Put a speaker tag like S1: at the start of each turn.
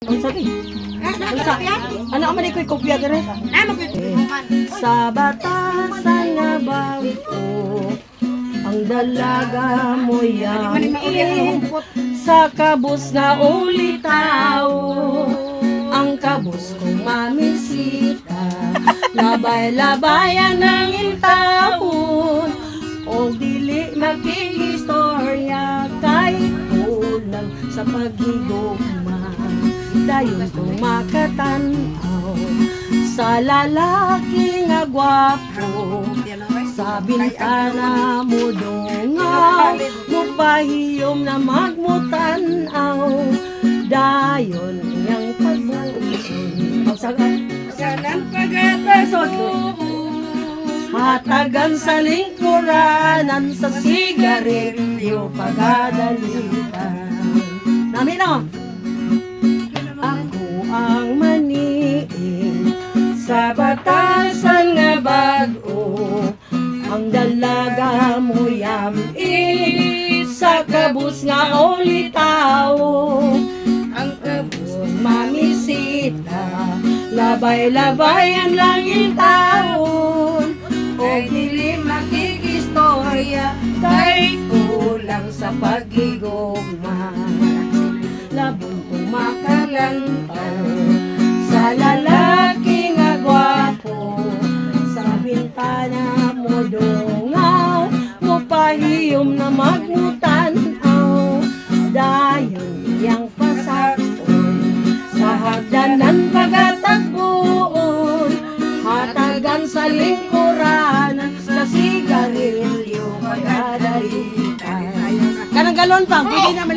S1: Unsa di? Unsa? Ano ang manikoy kopya dire? Sa batasan nga bago ang dalaga mo yan sa kabus nga ulitaw ang kabus kong mamisita labay-labayan ng intawon o dili magkihistorya kahit kulang sa paghigugma dayon kong makatanaw sa lalaki nga gwapo sa bintana mo dungaw mupahiyom na magmutanaw dayon yang pagbuon ang sagat
S2: Sanang pag-atasod
S1: hatagan sa lingkuranan sa sigarilyo pagadalitan namin no ako ang maniing sa batasan nga bago ang dalaga mo yami sa kabus nga ulitaw ang kabus mamisita labay-labay ang langit taon o dili makikistorya kay kulang sa pagigugma labong kumakalantaw sa lalaki nga gwapo sa bintana mo dungaw mupahiyom na magmutanaw dayon iyang pasakton sa hagdanan pagtatagpuon hatagan sa lingkuranan sa sigarilyo pagadalitan kanang galon pa pwede na